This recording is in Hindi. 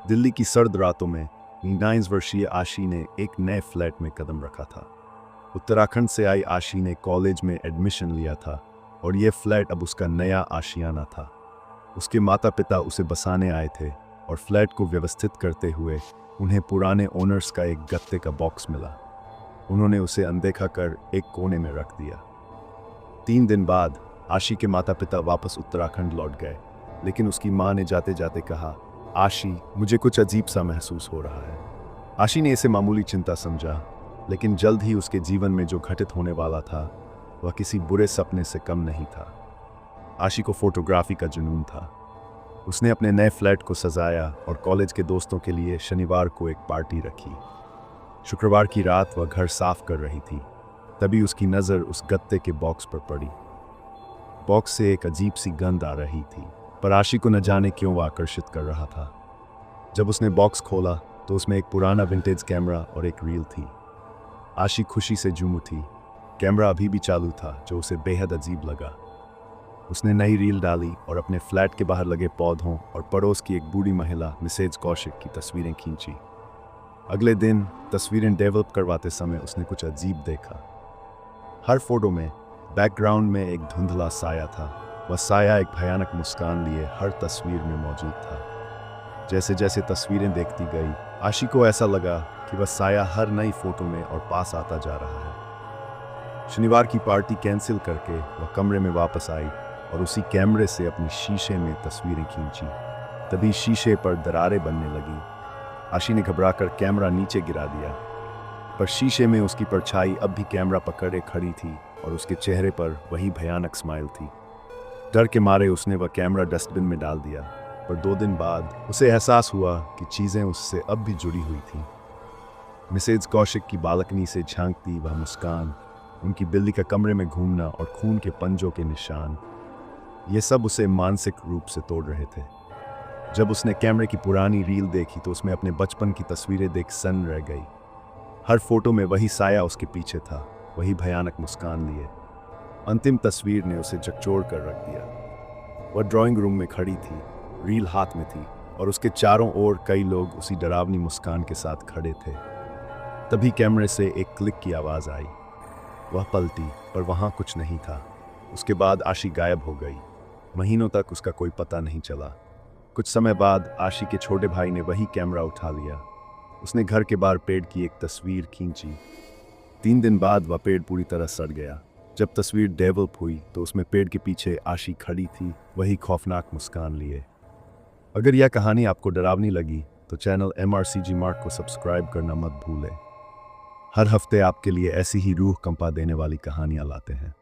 दिल्ली की सर्द रातों में 19 वर्षीय आशी ने एक नए फ्लैट में कदम रखा था। उत्तराखंड से आई आशी ने कॉलेज में एडमिशन लिया था और यह फ्लैट अब उसका नया आशियाना था। उसके माता पिता उसे बसाने आए थे और फ्लैट को व्यवस्थित करते हुए उन्हें पुराने ओनर्स का एक गत्ते का बॉक्स मिला। उन्होंने उसे अनदेखा कर एक कोने में रख दिया। 3 दिन बाद आशी के माता पिता वापस उत्तराखंड लौट गए, लेकिन उसकी माँ ने जाते जाते कहा, आशी, मुझे कुछ अजीब सा महसूस हो रहा है। आशी ने इसे मामूली चिंता समझा, लेकिन जल्द ही उसके जीवन में जो घटित होने वाला था वह किसी बुरे सपने से कम नहीं था। आशी को फोटोग्राफी का जुनून था। उसने अपने नए फ्लैट को सजाया और कॉलेज के दोस्तों के लिए शनिवार को एक पार्टी रखी। शुक्रवार की रात वह घर साफ कर रही थी, तभी उसकी नज़र उस गत्ते के बॉक्स पर पड़ी। बॉक्स से एक अजीब सी गंध आ रही थी, पर आशी को न जाने क्यों वह आकर्षित कर रहा था। जब उसने बॉक्स खोला तो उसमें एक पुराना विंटेज कैमरा और एक रील थी। आशी खुशी से झूम उठी। कैमरा अभी भी चालू था, जो उसे बेहद अजीब लगा। उसने नई रील डाली और अपने फ्लैट के बाहर लगे पौधों और पड़ोस की एक बूढ़ी महिला मिसेज कौशिक की तस्वीरें खींची। अगले दिन तस्वीरें डेवलप करवाते समय उसने कुछ अजीब देखा। हर फोटो में बैकग्राउंड में एक धुंधला साया था। वह साया एक भयानक मुस्कान लिए हर तस्वीर में मौजूद था। जैसे जैसे तस्वीरें देखती गई, आशी को ऐसा लगा कि वह साया हर नई फोटो में और पास आता जा रहा है। शनिवार की पार्टी कैंसिल करके वह कमरे में वापस आई और उसी कैमरे से अपनी शीशे में तस्वीरें खींची। तभी शीशे पर दरारें बनने लगी। आशी ने घबराकर कैमरा नीचे गिरा दिया, पर शीशे में उसकी परछाई अब भी कैमरा पकड़े खड़ी थी और उसके चेहरे पर वही भयानक स्माइल थी। डर के मारे उसने वह कैमरा डस्टबिन में डाल दिया, पर 2 दिन बाद उसे एहसास हुआ कि चीज़ें उससे अब भी जुड़ी हुई थीं। मिसेज कौशिक की बालकनी से झांकती वह मुस्कान, उनकी बिल्ली का कमरे में घूमना और खून के पंजों के निशान, ये सब उसे मानसिक रूप से तोड़ रहे थे। जब उसने कैमरे की पुरानी रील देखी तो उसमें अपने बचपन की तस्वीरें देख सन्न रह गई। हर फोटो में वही साया उसके पीछे था, वही भयानक मुस्कान लिए। अंतिम तस्वीर ने उसे झकझोर कर रख दिया। वह ड्राइंग रूम में खड़ी थी, रील हाथ में थी और उसके चारों ओर कई लोग उसी डरावनी मुस्कान के साथ खड़े थे। तभी कैमरे से एक क्लिक की आवाज़ आई। वह पलटी, पर वहाँ कुछ नहीं था। उसके बाद आशी गायब हो गई। महीनों तक उसका कोई पता नहीं चला। कुछ समय बाद आशी के छोटे भाई ने वही कैमरा उठा लिया। उसने घर के बाहर पेड़ की एक तस्वीर खींची। 3 दिन बाद वह पेड़ पूरी तरह सड़ गया। जब तस्वीर डेवलप हुई तो उसमें पेड़ के पीछे आशी खड़ी थी, वही खौफनाक मुस्कान लिए। अगर यह कहानी आपको डरावनी लगी तो चैनल MRCG मार्क को सब्सक्राइब करना मत भूलें। हर हफ्ते आपके लिए ऐसी ही रूह कंपा देने वाली कहानियां लाते हैं।